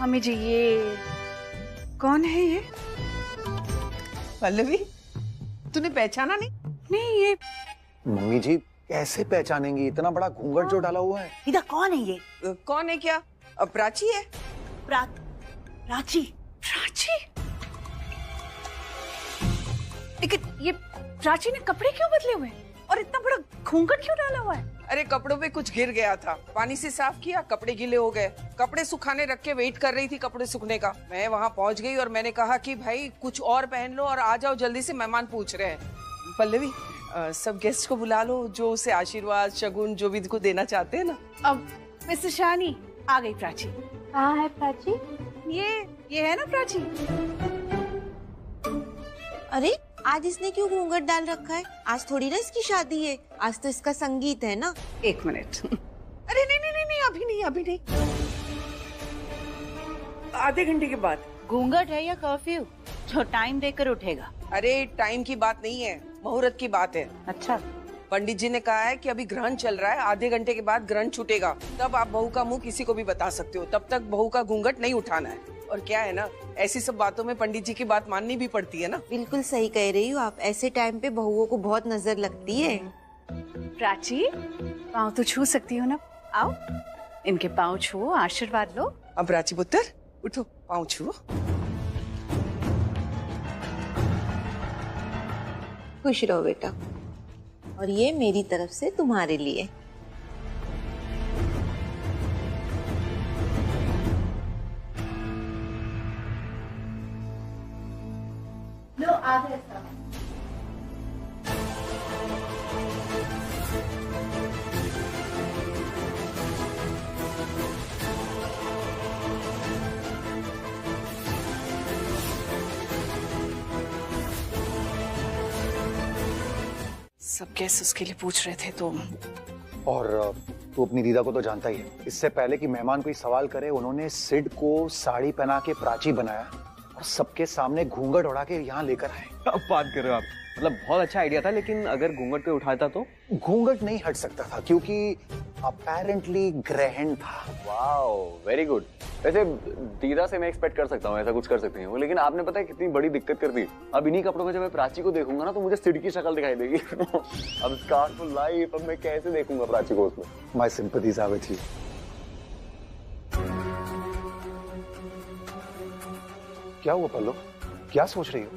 Mummy जी ये कौन है ये? पल्लवी, तूने पहचाना नहीं? नहीं ये मम्मी जी कैसे पहचानेंगी, इतना बड़ा घूंघट जो डाला हुआ है। इधर कौन है ये? कौन है क्या? प्राची है। प्राची? प्राची? लेकिन ये प्राची ने कपड़े क्यों बदले हुए और इतना बड़ा घूंघट क्यों डाला हुआ है? अरे कपड़ों पे कुछ गिर गया था, पानी से साफ किया, कपड़े गीले हो गए। कपड़े सुखाने रख के वेट कर रही थी कपड़े सूखने का। मैं वहाँ पहुँच गई और मैंने कहा कि भाई कुछ और पहन लो और आ जाओ जल्दी से, मेहमान पूछ रहे हैं। पल्लवी, सब गेस्ट को बुला लो जो उसे आशीर्वाद शगुन जो भी को देना चाहते हैं ना। अब मिस्टर शानी आ गई। प्राची कहाँ है प्राची? ये है ना प्राची? अरे आज इसने क्यों घूंघट डाल रखा है? आज थोड़ी ना इसकी शादी है, आज तो इसका संगीत है ना। एक मिनट। अरे नहीं, अभी नहीं। आधे घंटे के बाद। घूंघट है या कर्फ्यू जो टाइम देकर उठेगा? अरे टाइम की बात नहीं है, मुहूर्त की बात है। अच्छा, पंडित जी ने कहा है कि अभी ग्रहण चल रहा है, आधे घंटे के बाद ग्रहण छूटेगा, तब आप बहू का मुंह किसी को भी बता सकते हो। तब तक बहू का घूंघट नहीं उठाना है। और क्या है ना, ऐसी सब बातों में पंडित जी की बात माननी भी पड़ती है ना। बिल्कुल सही कह रही हो आप, ऐसे टाइम पे बहुओं को बहुत नजर लगती है। प्राची पाँव तो छू सकती हो ना? आओ इनके पाँव छुओ, आशीर्वाद लो। अब प्राची पुत्र उठो, पाँव छुओ। खुश रहो बेटा, और ये मेरी तरफ से तुम्हारे लिए। लो आगे सब। सब गेस्ट उसके लिए पूछ रहे थे तो। और तू अपनी दीदा को तो जानता ही है, इससे पहले कि मेहमान कोई सवाल करे उन्होंने सिड को साड़ी पहना के प्राची बनाया और सबके सामने घूंघट उड़ा के यहाँ लेकर आए। अब बात कर रहे हो आप? मतलब बहुत अच्छा आइडिया था, लेकिन अगर घूंघट पे उठाता तो? घूंघट नहीं हट सकता था क्योंकि अपेरेंटली ग्रहण था। Wow, very good. वैसे दीदा से मैं एक्सपेक्ट कर सकता हूँ ऐसा कुछ कर सकते हैं वो, लेकिन आपने पता है कितनी बड़ी दिक्कत कर दी। अब इन्हीं कपड़ों में जब मैं प्राची को देखूंगा ना तो मुझे सिड की शक्ल दिखाई देगी। अब स्कारफुल लाइफ, अब मैं कैसे देखूंगा प्राची को उसमें? My sympathies are with you. क्या हुआ पल्लो, क्या सोच रही हो?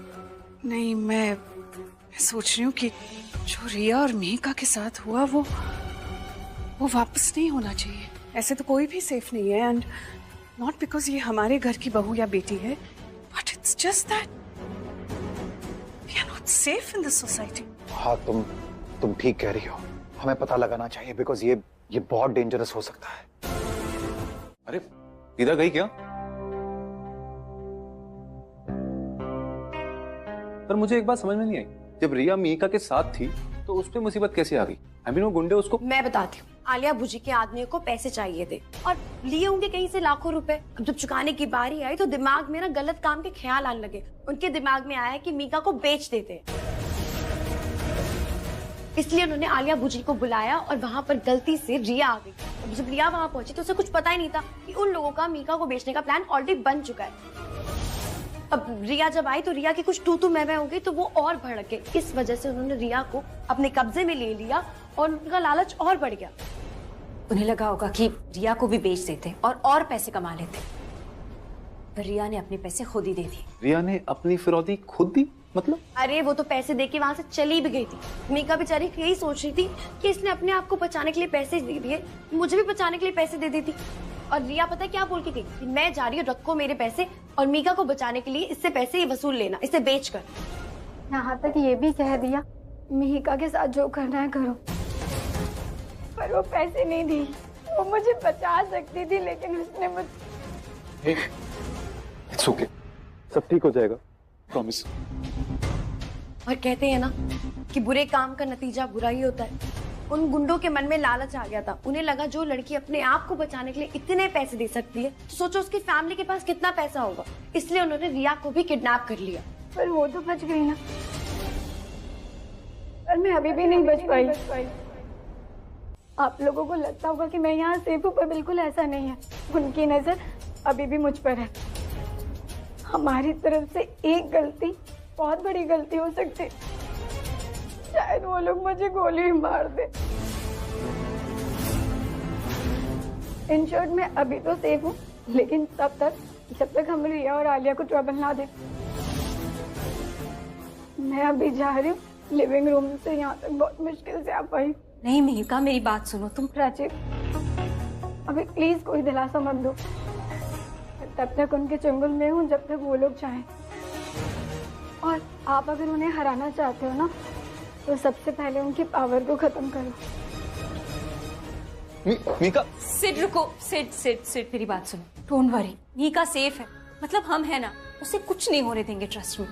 नहीं मैं सोच रही हूँ कि जो रिया और मेहका के साथ हुआ वो वापस नहीं होना चाहिए। ऐसे तो कोई भी सेफ नहीं है, एंड नॉट बिकॉज ये हमारे घर की बहू या बेटी है, but it's just that we are not safe in this society. हाँ तुम ठीक कह रही हो, हमें पता लगाना चाहिए बिकॉज ये बहुत डेंजरस हो सकता है। अरे दीदा गई क्या? पर मुझे एक बात समझ में नहीं आई, जब रिया मीका के साथ थी तो उस पे मुसीबत कैसे आ गई? आई मीन वो गुंडे उसको। मैं बताती हूँ, आलिया भुजी के आदमियों को पैसे चाहिए थे और लिए होंगे कहीं से लाखों रुपए। अब जब चुकाने की बारी आई तो दिमाग में ना गलत काम के ख्याल आने लगे। उनके दिमाग में आया कि मीका को बेच देते, इसलिए उन्होंने आलिया भुजी को बुलाया और वहाँ पर गलती से रिया आ गई। अब जब रिया वहाँ पहुंची तो उसे कुछ पता ही नहीं था कि उन लोगों का मीका को बेचने का प्लान ऑलरेडी बन चुका है। अब रिया जब आई तो रिया की कुछ तू मैं हो गई तो वो और भड़क गए। इस वजह से उन्होंने रिया को अपने कब्जे में ले लिया और उनका लालच और बढ़ गया। उन्हें लगा होगा कि रिया को भी बेच देते और पैसे कमा लेते, पर रिया ने अपने पैसे खुद ही दे दिए। रिया ने अपनी फिरौती खुद दी? मतलब? अरे वो तो पैसे देके वहां से चली भी गई थी। मीका बेचारी यही सोच रही थी कि इसने अपने आप को बचाने के लिए पैसे दे दिए, मुझे भी बचाने के लिए पैसे दे देती। और रिया पता है क्या बोल के गई कि मैं जा रही हूँ, रखो मेरे पैसे, और मीका को बचाने के लिए इससे पैसे ही वसूल लेना, इसे बेचकर। यहाँ तक ये भी कह दिया मीका के साथ जो करना है करो, पर वो पैसे नहीं दी। वो मुझे बचा सकती थी लेकिन उसने मुझे। इट्स ओके, सब ठीक हो जाएगा, प्रॉमिस। और कहते हैं ना कि बुरे काम का नतीजा बुरा ही होता है। उन गुंडों के मन में लालच आ गया था। उन्हें लगा जो लड़की अपने आप को बचाने के लिए इतने पैसे दे सकती है तो सोचो उसकी फैमिली के पास कितना पैसा होगा। इसलिए उन्होंने रिया को भी किडनैप कर लिया। पर वो तो बच गई ना, पर मैं अभी भी नहीं बच पाई। आप लोगों को लगता होगा कि मैं यहाँ सेफ हूँ, पर बिल्कुल ऐसा नहीं है। उनकी नजर अभी भी मुझ पर है। हमारी तरफ से एक गलती बहुत बड़ी गलती हो सकती, शायद वो लोग मुझे गोली ही मार दे। इन शॉर्ट मैं अभी तो सेफ हूँ, लेकिन तब तक जब तक हम रिया और आलिया को ट्रबल ना दे। मैं अभी जा रही हूँ, लिविंग रूम से यहाँ तक बहुत मुश्किल से आ पाई। नहीं मिहिका, मेरी बात सुनो तुम। प्राची, अभी प्लीज कोई दिलासा मत दो। तब तक उनके चंगुल में हूँ जब तक वो लोग चाहें। और आप अगर उन्हें हराना चाहते हो ना, तो सबसे पहले उनकी पावर को खत्म करो। मीका, सिड रुको, सिड मेरी बात सुनो। डोंट वरी, मीका सेफ है। मतलब हम है ना, उसे कुछ नहीं होने देंगे, ट्रस्ट मी।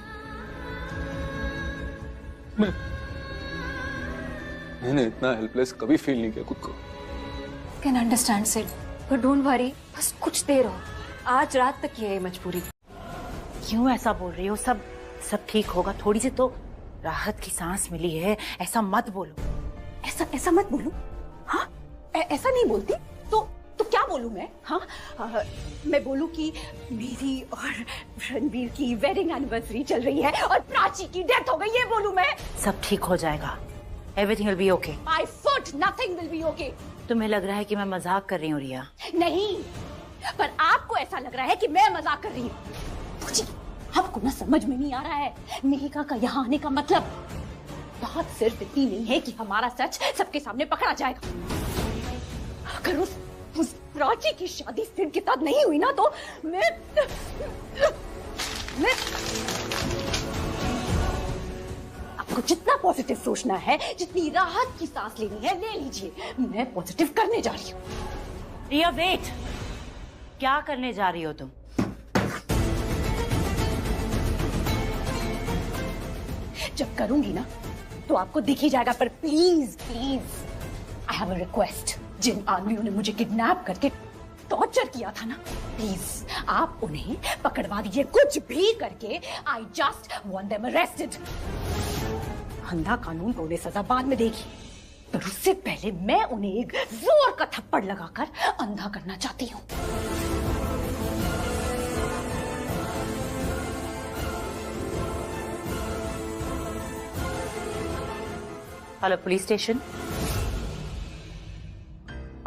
मैंने इतना हेल्पलेस कभी फील नहीं किया खुद को। Can understand Sid, but don't worry, बस कुछ देर हो। आज रात तक ये है मजबूरी। क्यों ऐसा बोल रही हो? सब ठीक होगा। थोड़ी सी तो राहत की सांस मिली है, ऐसा मत बोलो। ऐसा मत बोलूं? हाँ, ऐसा नहीं बोलती तो क्या बोलूं मैं? हाँ, मैं बोलूं कि मेरी और रणवीर की वेडिंग एनिवर्सरी चल रही है और प्राची की डेथ हो गई, ये बोलूं मैं? सब ठीक हो जाएगा, everything will be okay. My foot, nothing will be okay. तुम्हें लग रहा है कि मैं मजाक कर रही हूँ रिया? नहीं, पर आपको ऐसा लग रहा है कि मैं मजाक कर रही हूँ। मुझे आपको ना समझ में नहीं आ रहा है मेहिका का यहाँ आने का मतलब। बात सिर्फ इतनी नहीं है कि हमारा सच सबके सामने पकड़ा जाएगा। अगर उस प्राची की शादी सिड के साथ नहीं हुई ना, तो मैं आपको जितना पॉजिटिव सोचना है, जितनी राहत की सांस लेनी है, ले लीजिए। मैं पॉजिटिव करने जा रही हूँ। रिया वेट, क्या करने जा रही हो तुम? जब करूंगी ना तो आपको दिख ही जाएगा। पर please I have a request. जिन आदमियों ने मुझे किडनैप करके टॉर्चर किया था ना, प्लीज आप उन्हें पकड़वा दीजिए, कुछ भी करके। I just want them arrested. अंधा कानून को उन्हें सजा बाद में देगी, पर उससे पहले मैं उन्हें एक जोर का थप्पड़ लगाकर अंधा करना चाहती हूँ। Hello police station.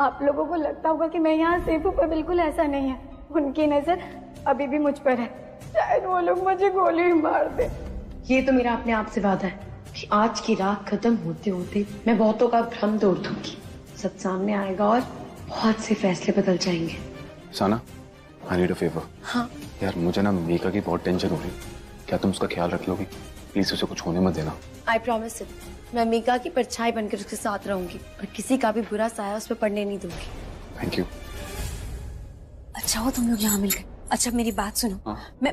आप लोगों को लगता होगा कि मैं यहाँ सेफ हूँ, पर बिल्कुल ऐसा नहीं है। उनकी नजर अभी भी मुझ पर है, शायद वो लोग मुझे गोली ही मार दे। ये तो मेरा अपने आप से वादा है कि आज की रात खत्म होते होते मैं बहुतों का भ्रम तोड़ दूंगी। सच सामने आएगा और बहुत से फैसले बदल जाएंगे। साना, आई नीड अ फेवर। हाँ यार, मुझे ना मीका की बहुत टेंशन हो रही। क्या तुम उसका ख्याल रख लोगी? प्लीज उसे कुछ होने मत देना। I promise it. मैं मीका की परछाई बनकर उसके साथ रहूंगी और किसी का भी बुरा साया उस पर पड़ने नहीं दूंगी। Thank you. अच्छा हो तुम लोग यहाँ मिल गए। अच्छा मेरी बात सुनो। हाँ? मैं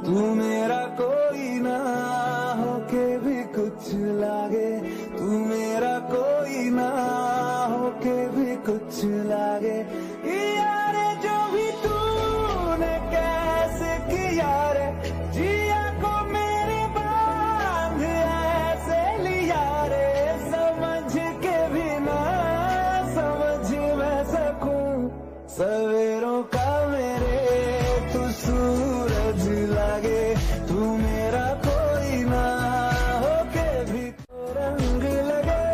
तू मेरा कोई ना होके भी कुछ लागे, तू मेरा कोई ना होके भी कुछ लागे। यार जो भी तूने कैसे किया रे, जिया को मेरे बांध ऐसे लिया रे। समझ के भी ना समझ मैं सकूं सवेरों का मेरे तू सूरज लागे। तू मेरा कोई ना होके भी रंग लगे,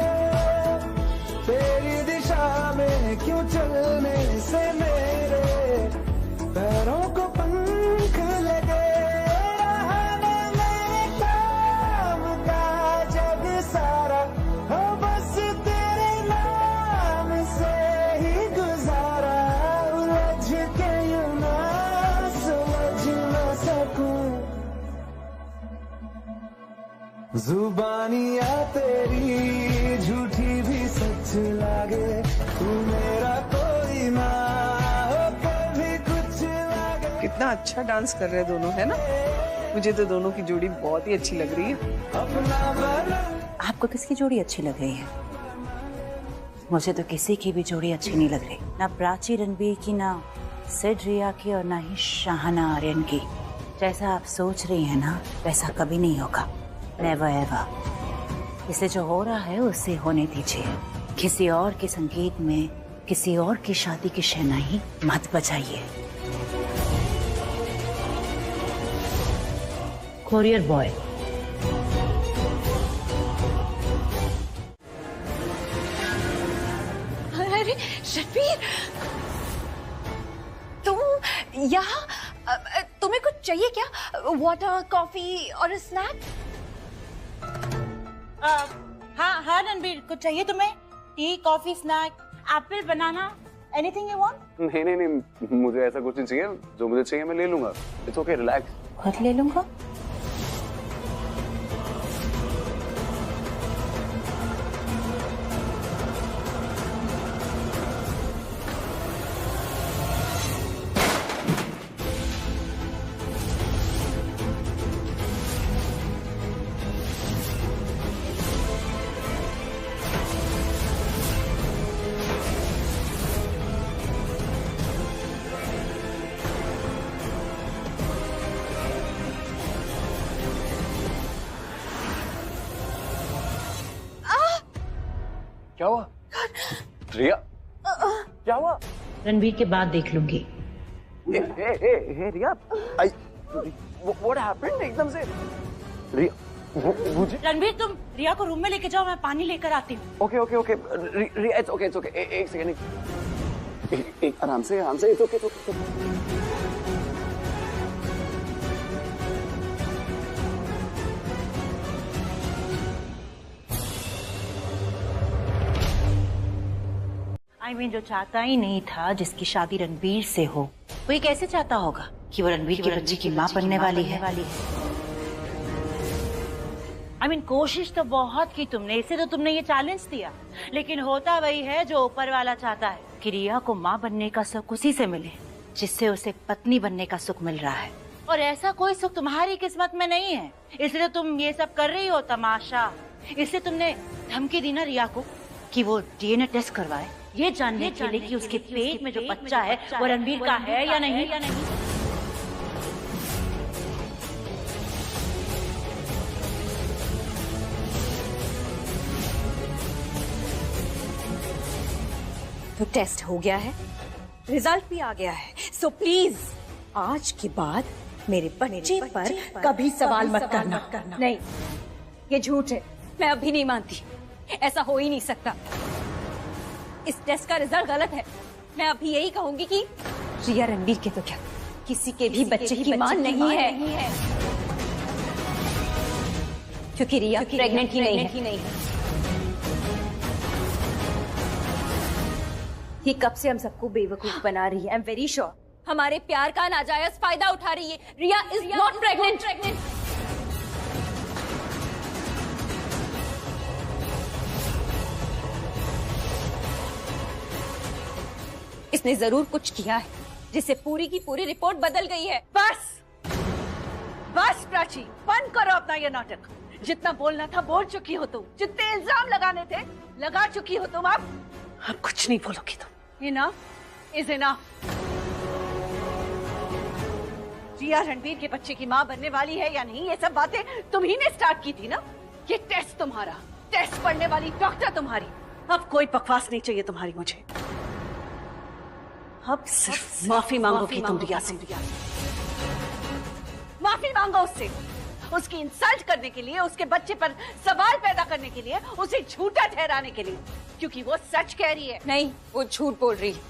तेरी दिशा में क्यों चलने से मेरे पैरों को पंख लगे। रहने मेरे काम का जग सारा हो बस तेरे नाम से ही गुजारा। उलझ के यूं ना समझ ना सकूं, जुबानियां तेरी झूठी भी सच लागे। तू मेरा कोई ना हो कभी कुछ लागे। कितना अच्छा डांस कर रहे हैं दोनों, है ना? मुझे तो दोनों की जोड़ी बहुत ही अच्छी लग रही है। अपना बना आपको किसकी जोड़ी अच्छी लग रही है? मुझे तो किसी की भी जोड़ी अच्छी नहीं लग रही। ना प्राची रणबीर की, ना सिड रिया की, और ना ही शाहना आर्यन की। जैसा आप सोच रही हैं ना, वैसा कभी नहीं होगा, नेवर एवर। इसलिए जो हो रहा है उससे होने दीजिए। किसी और के संगीत में किसी और की शादी की शहनाई मत बजाइए। Courier boy. अरे रणबीर, तुम यहाँ, तुम्हें कुछ चाहिए क्या? वाटर, कॉफी और स्नैक? हाँ रणबीर, कुछ चाहिए तुम्हें? Tea, coffee, snack, apple, banana, anything you want? नहीं, मुझे ऐसा कुछ नहीं चाहिए। जो मुझे चाहिए मैं ले लूंगा। It's okay, relax. खुद ले लूंगा? क्या हुआ रिया? क्या हुआ? रणबीर के बाद देख लूंगी। हे रिया, व्हाट हैपेंड? एकदम से रिया, मुझे। रणबीर, तुम रिया को रूम में लेके जाओ, मैं पानी लेकर आती हूँ। Okay Riya, it's okay. एक सेकंड, एक आराम से, इट्स ओके। I mean, जो चाहता ही नहीं था जिसकी शादी रणबीर से हो, वो ये कैसे चाहता होगा कि वो रणबीर के बच्चे की माँ बनने वाली है? I mean, कोशिश तो बहुत की तुमने, इसे तो तुमने ये चैलेंज दिया, लेकिन होता वही है जो ऊपर वाला चाहता है कि रिया को माँ बनने का सुख उसी से मिले जिससे उसे पत्नी बनने का सुख मिल रहा है। और ऐसा कोई सुख तुम्हारी किस्मत में नहीं है, इसलिए तुम ये सब कर रही हो तमाशा। इसलिए तुमने धमकी दी ना रिया को कि वो डीएनए टेस्ट करवाए, ये जानने के लिए कि उसके पेट में जो बच्चा है वो रणबीर का है या नहीं। तो टेस्ट हो गया है, रिजल्ट भी आ गया है। सो प्लीज आज के बाद मेरे बच्चे पर कभी सवाल मत करना। नहीं, ये झूठ है, मैं अभी नहीं मानती, ऐसा हो ही नहीं सकता। इस टेस्ट का रिजल्ट गलत है। मैं अभी यही कहूंगी कि रिया रणबीर के तो क्या, किसी के भी बच्चे की मां नहीं है, क्योंकि रिया प्रेग्नेंट ही नहीं है। ये कब से हम सबको बेवकूफ बना रही है। आई एम वेरी श्योर हमारे प्यार का नाजायज फायदा उठा रही है। रिया इज नॉट प्रेग्नेंट। इसने जरूर कुछ किया है जिससे पूरी की पूरी रिपोर्ट बदल गई है। बस प्राची, बंद करो अपना ये नाटक। जितना बोलना था बोल चुकी हो तुम, जितने इल्जाम लगाने थे लगा चुकी हो तुम। अब कुछ नहीं बोलोगी तुम। Enough is enough. Riya Ranbir के बच्चे की माँ बनने वाली है या नहीं, ये सब बातें तुम ही ने स्टार्ट की थी ना। ये टेस्ट तुम्हारा, टेस्ट पढ़ने वाली डॉक्टर तुम्हारी। अब कोई बकवास नहीं चाहिए तुम्हारी मुझे। अब सिर्फ माफी मांगोगी तुम रिया से। माफी मांगो उससे, उसकी इंसल्ट करने के लिए, उसके बच्चे पर सवाल पैदा करने के लिए, उसे झूठा ठहराने के लिए, क्योंकि वो सच कह रही है। नहीं, वो झूठ बोल रही है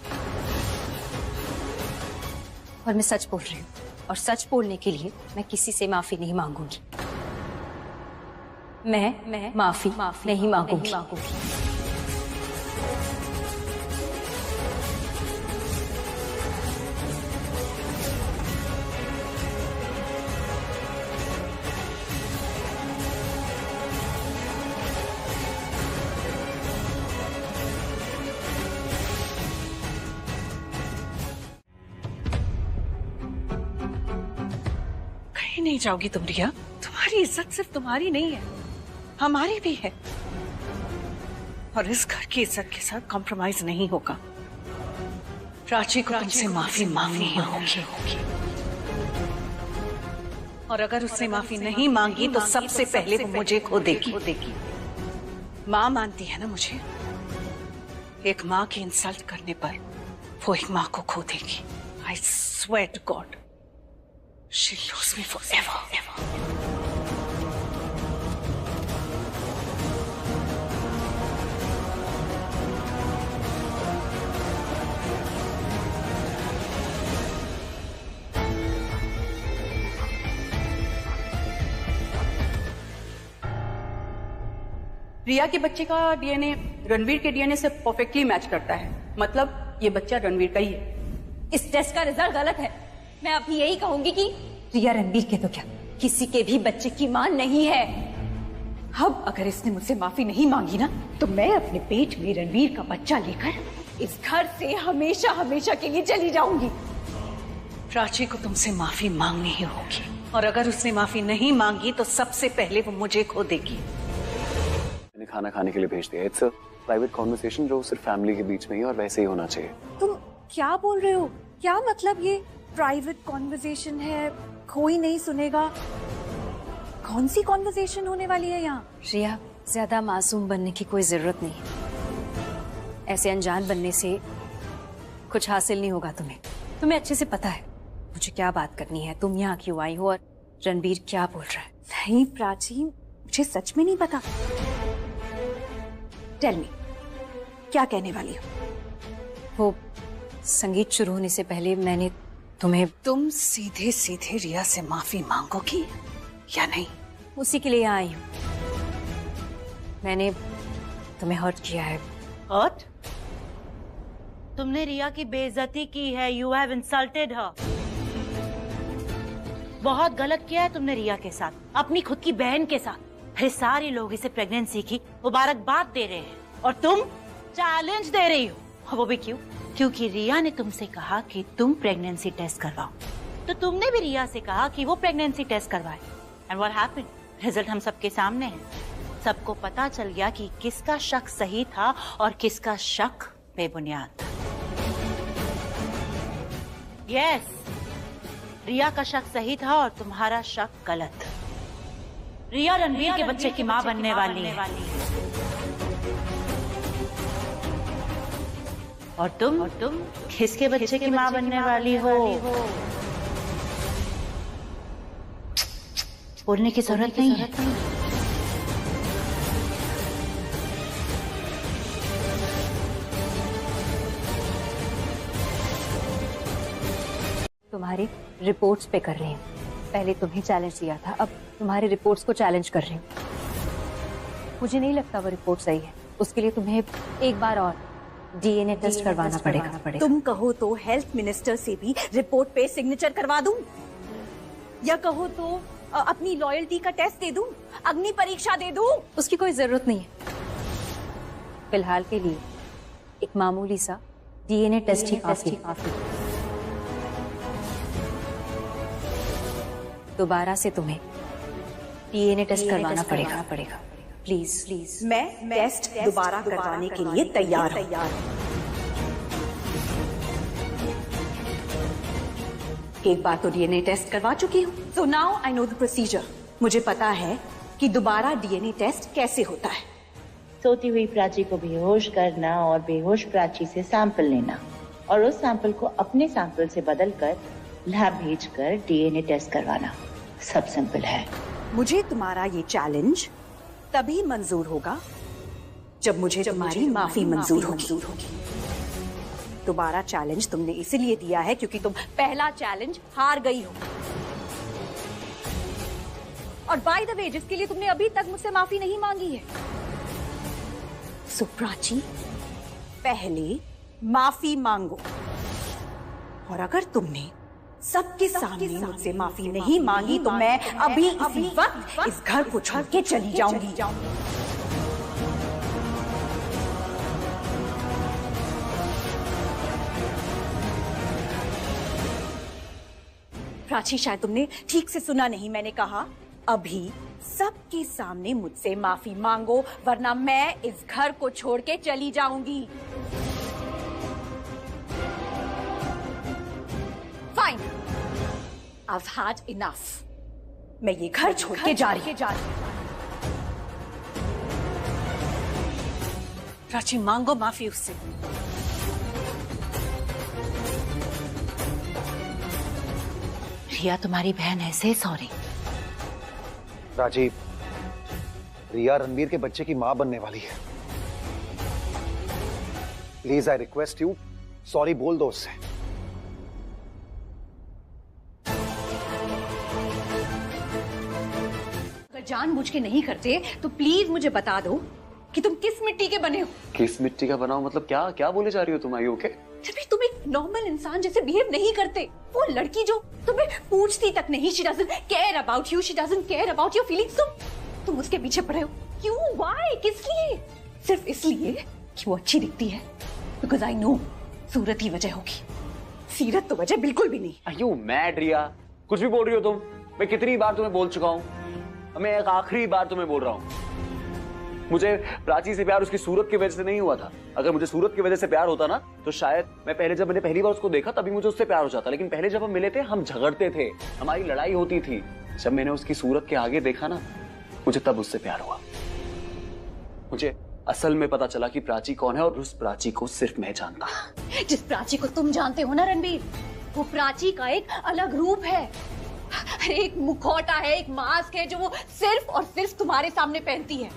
और मैं सच बोल रही हूँ, और सच बोलने के लिए मैं किसी से माफी नहीं मांगूंगी। मैं माफी नहीं मांगूंगी। कहीं नहीं जाओगी तुम रिया। तुम्हारी इज्जत सिर्फ तुम्हारी नहीं है, हमारी भी है। और इस घर की इज्जत के साथ कॉम्प्रोमाइज नहीं होगा। प्राची को तुमसे माफी मांगनी होगी। और अगर उसने माफी नहीं मांगी तो सबसे पहले वो मुझे खो देगी। माँ मानती है ना मुझे, एक माँ की इंसल्ट करने पर वो एक माँ को खो देगी। I swear to God she lose me forever. Riya के बच्चे का डीएनए रणवीर के डीएनए से परफेक्टली मैच करता है, मतलब ये बच्चा रणवीर का ही है। इस टेस्ट का रिजल्ट गलत है। मैं अभी यही कहूंगी कि रिया रणवीर के तो क्या, किसी के भी बच्चे की मां नहीं है। अब अगर इसने मुझसे माफी नहीं मांगी ना, तो मैं अपने पेट में रणवीर का बच्चा लेकर इस घर से हमेशा हमेशा के लिए चली जाऊंगी। प्राची को तुमसे माफी मांगनी ही होगी, और अगर उसने माफी नहीं मांगी तो सबसे पहले वो मुझे खो देगी। मैंने खाना खाने के लिए भेज दिया। इट्स अ प्राइवेट कॉन्वर्सेशन जो सिर्फ फैमिली के बीच में ही और वैसे ही होना चाहिए। तुम क्या बोल रहे हो? क्या मतलब ये प्राइवेट कॉन्वर्सेशन है, कोई नहीं सुनेगा? कौन सी कॉन्वर्सेशन होने वाली है यहाँ? रिया, ज्यादा मासूम बनने की कोई जरूरत नहीं है। ऐसे अनजान बनने से कुछ हासिल नहीं होगा तुम्हें। तुम्हें अच्छे से पता है मुझे क्या बात करनी है, तुम यहाँ क्यों आई हो और रणबीर क्या बोल रहा है। नहीं प्राची, मुझे सच में नहीं पता। टेल मी, क्या कहने वाली हो? वो संगीत शुरू होने से पहले मैंने तुम्हें... तुम सीधे सीधे रिया से माफी मांगोगी या नहीं? उसी के लिए आई हूँ। मैंने तुम्हें हर्ट किया है। हर्ट? तुमने रिया की बेइज्जती की है। यू हैव इंसल्टेड हर। बहुत गलत किया है तुमने रिया के साथ, अपनी खुद की बहन के साथ। फिर सारे लोग इसे प्रेगनेंसी की मुबारकबाद दे रहे हैं और तुम चैलेंज दे रही हो। और वो भी क्यों? क्योंकि रिया ने तुमसे कहा कि तुम प्रेगनेंसी टेस्ट करवाओ, तो तुमने भी रिया से कहा कि वो प्रेगनेंसी टेस्ट करवाए। And what happened? रिजल्ट हम सबके सामने है। सबको पता चल गया कि किसका शक सही था और किसका शक बेबुनियाद। यस, रिया का शक सही था और तुम्हारा शक गलत। रिया रणवीर के बच्चे की मां बनने वाली है। और तुम किसके बच्चे की मां बनने वाली हो? बोलने की जरूरत नहीं है। तुम्हारी रिपोर्ट्स पे कर रही हूँ। पहले तुम्हें चैलेंज दिया था, अब तुम्हारी रिपोर्ट्स को चैलेंज कर रही हूँ। मुझे नहीं लगता वो रिपोर्ट सही है। उसके लिए तुम्हें एक बार और डीएनए टेस्ट करवाना पड़ेगा। तुम कहो तो हेल्थ मिनिस्टर से भी रिपोर्ट पे सिग्नेचर करवा दूं, या कहो तो अपनी लॉयल्टी का टेस्ट दे दूं, अग्नि परीक्षा दे दूं। उसकी कोई जरूरत नहीं है। फिलहाल के लिए एक मामूली सा डीएनए टेस्ट ही काफी। दोबारा से तुम्हें डीएनए टेस्ट करवाना पड़ेगा। प्लीज। मैं टेस्ट दोबारा करवाने के लिए तैयार हूं। एक बार तो डीएनए टेस्ट करवा चुकी हूँ, so now I know the procedure. मुझे पता है कि दोबारा डीएनए टेस्ट कैसे होता है। सोती हुई प्राची को बेहोश करना और बेहोश प्राची से सैंपल लेना और उस सैंपल को अपने सैंपल से बदलकर लैब भेजकर डीएनए टेस्ट करवाना। सब सिंपल है। मुझे तुम्हारा ये चैलेंज तभी मंजूर होगा जब मुझे तुम्हारी माफी मंजूर होगी। दोबारा चैलेंज तुमने इसलिए दिया है क्योंकि तुम पहला चैलेंज हार गई हो। और बाय द वे, जिसके लिए तुमने अभी तक मुझसे माफी नहीं मांगी है। सो प्राची, पहले माफी मांगो, और अगर तुमने सबके सामने मुझसे माफी नहीं मांगी तो मैं अभी इसी वक्त इस घर को छोड़ के चली जाऊंगी। प्राची, शायद तुमने ठीक से सुना नहीं। मैंने कहा अभी सबके सामने मुझसे माफी मांगो, वरना मैं इस घर को छोड़ के चली जाऊंगी। Fine. I've had enough. मैं ये घर छोड़ के जा रही हूं। प्राची मांगो माफी उससे। रिया तुम्हारी बहन है, से सॉरी। प्राची, रिया रणवीर के बच्चे की मां बनने वाली है। Please I request you, sorry बोल दो उससे। अगर जानबूझ के नहीं करते तो प्लीज मुझे बता दो कि तुम किस मिट्टी के बने हो। किस मिट्टी का बनाओ मतलब क्या क्या बोले जा रही हो तुम? आई ओके? जब भी तुम एक नॉर्मल इंसान जैसे बिहेव नहीं करते, वो लड़की जो तुम्हें पूछती तक नहीं, she doesn't care about you, she doesn't care about your feelings, तुम उसके पीछे पड़े हो। क्यों? व्हाई? किस लिए? सिर्फ इसलिए कि वो अच्छी दिखती है। बिकॉज आई नो सूरत ही वजह होगी, सीरत तो वजह बिल्कुल भी नहीं। Are you mad, रिया? कुछ भी बोल रही हो तुम। मैं कितनी बार तुम्हें बोल चुका हूँ, मैं एक आखिरी बार तुम्हें बोल रहा हूँ, मुझे प्राची से प्यार उसकी सूरत की वजह से नहीं हुआ था। अगर मुझे सूरत की वजह से प्यार होता ना तो शायद जब मैंने पहली बार उसको देखा तभी मुझे उससे प्यार हो जाता। लेकिन पहले जब हम मिले थे हम झगड़ते थे, हमारी लड़ाई होती थी। जब मैंने उसकी सूरत के आगे देखा ना, मुझे तब उससे प्यार हुआ। मुझे असल में पता चला कि प्राची कौन है, और उस प्राची को सिर्फ मैं जानता। जिस प्राची को तुम जानते हो ना रणबीर, वो प्राची का एक अलग रूप है। एक मुखौटा है, एक मास्क है जो वो सिर्फ और सिर्फ तुम्हारे सामने पहनती है।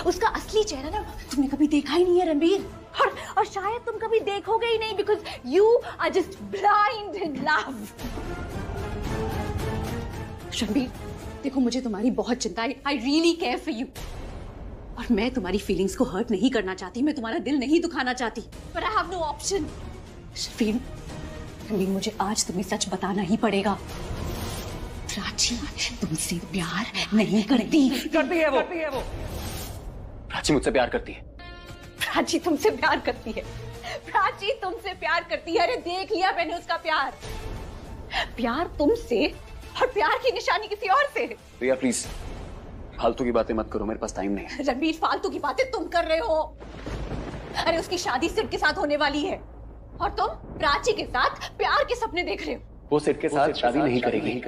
उसका असली चेहरा ना तुमने कभी देखा ही नहीं है रणबीर, और शायद तुम कभी देखोगे ही नहीं, because you are just blind in love. Ranbir देखो, मुझे तुम्हारी बहुत चिंता है। I really care for you, और मैं तुम्हारी फीलिंग्स को हर्ट नहीं करना चाहती, मैं तुम्हारा दिल नहीं दुखाना चाहती, पर I have no option. Ranbir, मुझे आज तुम्हें सच बताना ही पड़ेगा। प्राची तुमसे प्यार नहीं करती। करती है वो। प्राची मुझसे प्यार करती है। प्राची तुमसे प्यार करती है। प्राची तुमसे प्यार करती है। अरे देख लिया मैंने उसका प्यार। प्यार तुमसे, और प्यार की निशानी किसी और से। रिया प्लीज फालतू की बातें मत करो, मेरे पास टाइम नहीं है। रणबीर फालतू की बातें तुम कर रहे हो। अरे उसकी शादी सिड के साथ होने वाली है, और तुम प्राची के साथ प्यार के सपने देख रहे हो। वो सिड के साथ शादी नहीं करेगी।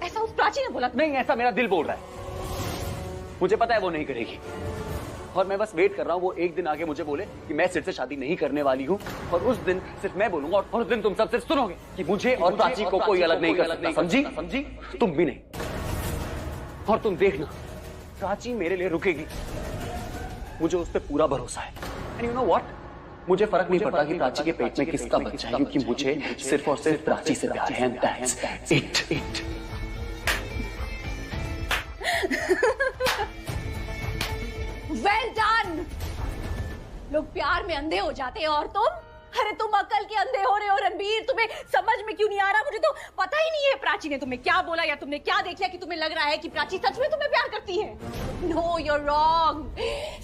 ऐसा उस प्राची ने बोला? नहीं, ऐसा मेरा दिल बोल रहा है। मुझे पता है वो नहीं करेगी, और मैं बस वेट कर रहा हूँ वो एक दिन आके मुझे बोले कि मैं सिड से शादी नहीं करने वाली हूँ, और उस दिन सिर्फ मैं बोलूंगा, और उस दिन तुम सब सिर्फ सुनोगे कि मुझे और प्राची को कोई अलग नहीं कर सकता। समझी? तुम भी नहीं। और तुम देखना, प्राची मेरे लिए रुकेगी। मुझे उस पर पूरा भरोसा है। एंड यू नो व्हाट, मुझे फर्क नहीं पड़ता कि प्राची के पेट में किसका बच्चा है, क्योंकि मुझे सिर्फ और सिर्फ प्राची से प्यार है। That's it. Well done. लोग प्यार में अंधे हो जाते हैं, और तुम, अरे तुम अकल के अंधे हो रहे हो रणबीर। तुम्हें समझ में क्यों नहीं आ रहा? मुझे तो पता ही नहीं है प्राची ने तुम्हें क्या बोला, या तुमने क्या देख लिया कि तुम्हें लग रहा है कि प्राची सच में तुम्हें प्यार करती है। No, you are wrong.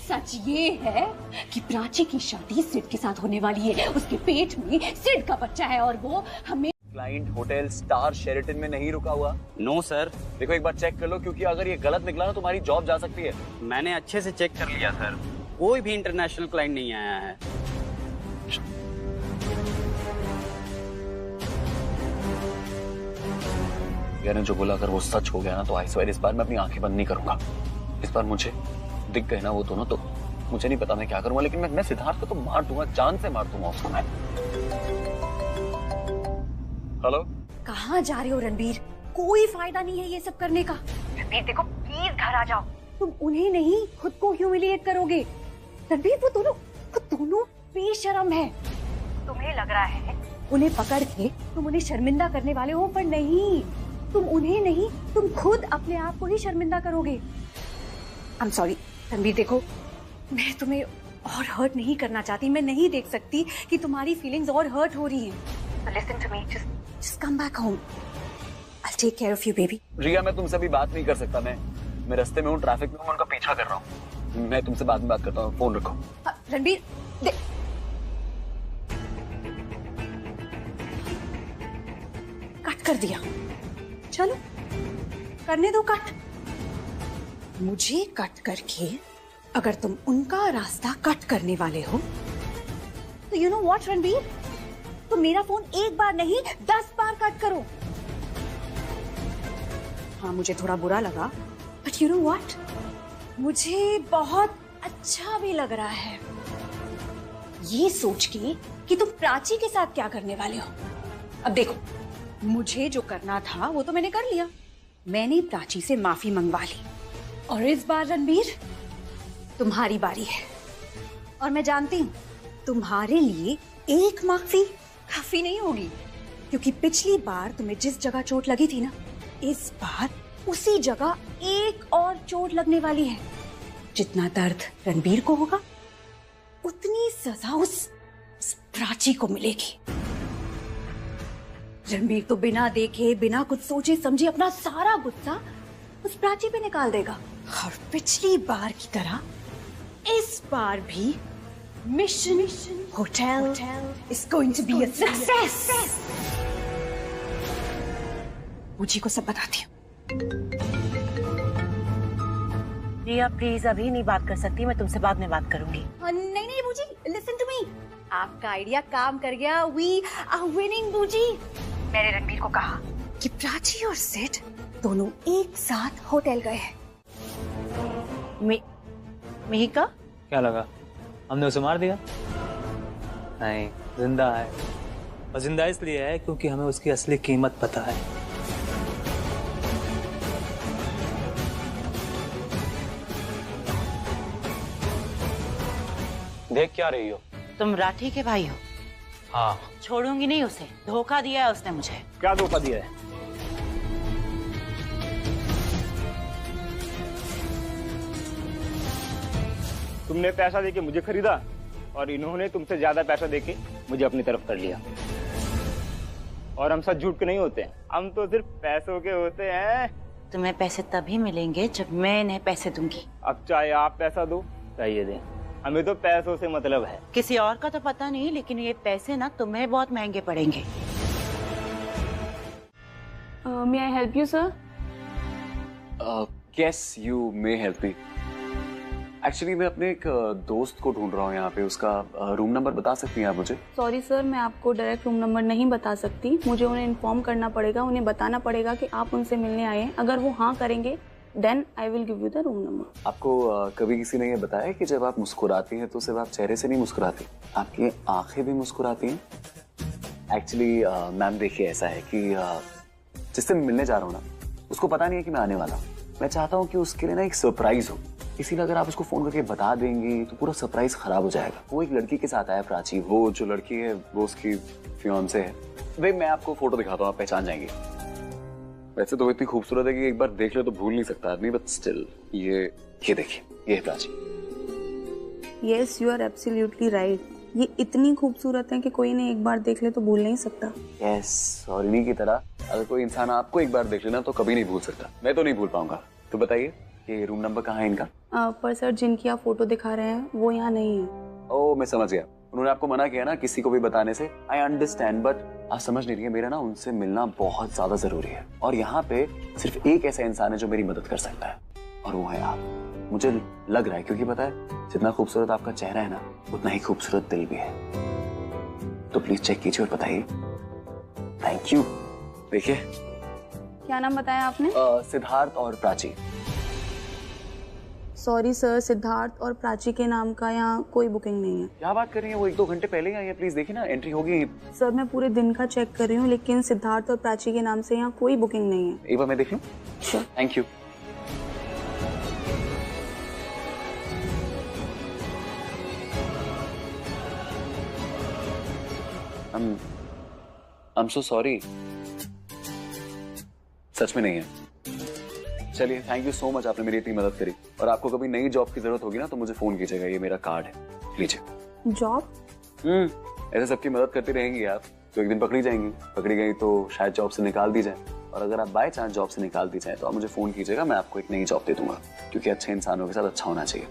सच ये है कि प्राची की शादी सिड के साथ होने वाली है। उसके पेट में सिड का बच्चा है, और वो हमें क्लाइंट होटल स्टार शेरेटन में नहीं रुका हुआ। No sir. देखो एक बार चेक कर लो, क्योंकि अगर ये गलत निकला ना तुम्हारी जॉब जा सकती है। मैंने अच्छे से चेक कर लिया सर, कोई भी इंटरनेशनल क्लाइंट नहीं आया है। यानी जो बोला अगर वो सच हो गया ना, तो आई स्वेयर इस बार मैं अपनी आंखें बंद नहीं करूंगा। इस बार मुझे दिख गए ना वो दोनों, तो मुझे नहीं पता मैं क्या करूंगा, लेकिन मैं सिद्धार्थ को तो मार दूंगा, जान से मार दूंगा उसको मैं। हेलो, कहाँ जा रहे हो रणबीर? कोई फायदा नहीं है ये सब करने का। रणबीर देखो, प्लीज घर आ जाओ। तुम उन्हें नहीं, खुद को ह्यूमिलिएट करोगे। रणबीर वो दोनों बेशर्म है। तुम्हें लग रहा है उन्हें पकड़ के तुम उन्हें शर्मिंदा करने वाले हो, पर नहीं, तुम उन्हें नहीं, तुम खुद अपने आप को ही शर्मिंदा करोगे। आई एम सॉरी रणबीर, देखो मैं तुम्हें और हर्ट नहीं करना चाहती। मैं नहीं देख सकती कि तुम्हारी फीलिंग्स और हर्ट हो रही हैं। Listen to me, just come back home. I'll take care of you, baby. रिया मैं तुमसे अभी बात नहीं कर सकता। मैं रास्ते में हूँ, ट्रैफिक में हूँ, उनका पीछा कर रहा हूँ। मैं तुमसे बाद में बात करता हूँ, फोन रखो। रणबीर कट कर दिया। चलो करने दो कट। मुझे कट करके अगर तुम उनका रास्ता कट करने वाले हो, तो यू नो व्हाट रणबीर, तो मेरा फोन एक बार नहीं 10 बार कट करो। हाँ, मुझे थोड़ा बुरा लगा, बट यू नो व्हाट, मुझे बहुत अच्छा भी लग रहा है ये सोच के कि तुम प्राची के साथ क्या करने वाले हो। अब देखो, मुझे जो करना था वो तो मैंने कर लिया। मैंने प्राची से माफी मंगवा ली और इस बार रणबीर तुम्हारी बारी है। और मैं जानती हूँ तुम्हारे लिए एक माफी काफी नहीं होगी, क्योंकि पिछली बार तुम्हें जिस जगह चोट लगी थी ना, इस बार उसी जगह एक और चोट लगने वाली है। जितना दर्द रणबीर को होगा उतनी सजा उस प्राची को मिलेगी। रणबीर तो बिना देखे बिना कुछ सोचे समझे अपना सारा गुस्सा उस प्राची पे निकाल देगा। और पिछली बार की तरह इस बार भी mission hotel is going to be a success. मुझे को सब बताती हूँ। रिया प्लीज अभी नहीं बात कर सकती, मैं तुमसे बाद में बात करूंगी। नहीं नहीं बूजी, लिसन टू मी। आपका आइडिया काम कर गया। वी आर विनिंग बूजी। मैंने रणबीर को कहा कि प्राची और सिड दोनों एक साथ होटल गए हैं। मिहिका क्या लगा हमने उसे मार दिया? नहीं, जिंदा है। और जिंदा इसलिए है क्योंकि हमें उसकी असली कीमत पता है। देख क्या रही हो? तुम राठी के भाई हो? हाँ। छोड़ूंगी नहीं उसे, धोखा दिया है उसने मुझे। क्या धोखा दिया है? तुमने पैसा देके मुझे खरीदा और इन्होंने तुमसे ज्यादा पैसा देके मुझे अपनी तरफ कर लिया। और हम सब झूठ के नहीं होते हैं, हम तो सिर्फ पैसों के होते हैं। तुम्हें पैसे तभी मिलेंगे जब मैं इन्हें पैसे दूंगी। अब चाहे आप पैसा दो चाहे ये दें, हमें तो पैसों से मतलब है। किसी और का तो पता नहीं, लेकिन ये पैसे ना तुम्हें बहुत महंगे पड़ेंगे। May I help you sir? Yes you may help me. Actually मैं अपने एक दोस्त को ढूंढ रहा हूँ यहाँ पे, उसका रूम नंबर बता सकती हैं आप मुझे? सॉरी सर, मैं आपको डायरेक्ट रूम नंबर नहीं बता सकती। मुझे उन्हें इन्फॉर्म करना पड़ेगा, उन्हें बताना पड़ेगा कि आप उनसे मिलने आए हैं। अगर वो हाँ करेंगे then I will give you the room number. आपको कभी किसी ने ये बताया कि जब आप मुस्कुराती हैं तो सिर्फ आप चेहरे से नहीं मुस्कुराती, आपकी आंखें भी मुस्कुराती हैं? एक्चुअली मैम देखिए, ऐसा है कि जिससे मैं मिलने जा रहा हूँ ना, उसको पता नहीं है कि मैं आने वाला हूँ। मैं चाहता हूँ कि उसके लिए ना एक सरप्राइज हो, इसीलिए अगर आप उसको फोन करके बता देंगी तो पूरा सरप्राइज खराब हो जाएगा। वो एक लड़की के साथ आया प्राची, वो जो लड़की है वो उसकी फियांसे है। भाई मैं आपको फोटो दिखाता हूँ, आप पहचान जाएंगे। वैसे तो इतनी खूबसूरत है कि एक बार देख ले तो भूल नहीं सकता आदमी, बट स्टिल ये देखिए, ये है Prachi. Yes you are absolutely right. ये इतनी खूबसूरत है कि कोई ने एक बार देख ले तो भूल नहीं सकता। यस, और इन्हीं की तरह अगर कोई इंसान आपको एक बार देख लेना तो कभी नहीं भूल सकता। मैं तो नहीं भूल पाऊंगा। तो बताइए कि रूम नंबर कहाँ है इनका? पर सर जिनकी आप फोटो दिखा रहे हैं वो यहाँ नहीं है। ओह मैं समझ गया, उन्होंने आपको मना किया ना किसी को भी बताने से। आई अंडरस्टैंड, बट आप समझ नहीं रही है, मेरा ना उनसे मिलना बहुत ज्यादा जरूरी है। और यहाँ पे सिर्फ एक ऐसा इंसान है जो मेरी मदद कर सकता है, और वो है आप। मुझे लग रहा है, क्योंकि पता है जितना खूबसूरत आपका चेहरा है ना, उतना ही खूबसूरत दिल भी है। तो प्लीज चेक कीजिए और बताइए। Thank you. देखिए, क्या नाम बताया आपने? सिद्धार्थ और प्राची। सॉरी सर, सिद्धार्थ और प्राची के नाम का यहाँ कोई बुकिंग नहीं है। क्या बात कर रही है, वो 1-2 घंटे पहले ही आई है। प्लीज देखिए ना, एंट्री होगी। सर मैं पूरे दिन का चेक कर रही हूँ, लेकिन सिद्धार्थ और प्राची के नाम से यहाँ कोई बुकिंग नहीं है। एक बार मैं देख लूं? Sure. Thank you. I'm so sorry. सच में नहीं है। चलिए, थैंक यू सो मच, आपने मेरी इतनी मदद करी। और आपको कभी नई जॉब की जरूरत होगी ना तो मुझे फोन कीजिएगा, ये मेरा कार्ड है, लीजिए। जॉब? ऐसे सबकी मदद करती रहेंगी आप तो एक दिन पकड़ी जाएंगी। पकड़ी गई तो शायद जॉब से निकाल दी जाए, और अगर आप बाय चांस जॉब से निकाल दी जाए तो आप मुझे फोन कीजिएगा, मैं आपको एक नई जॉब दे दूंगा, क्योंकि अच्छे इंसानों के साथ अच्छा होना चाहिए।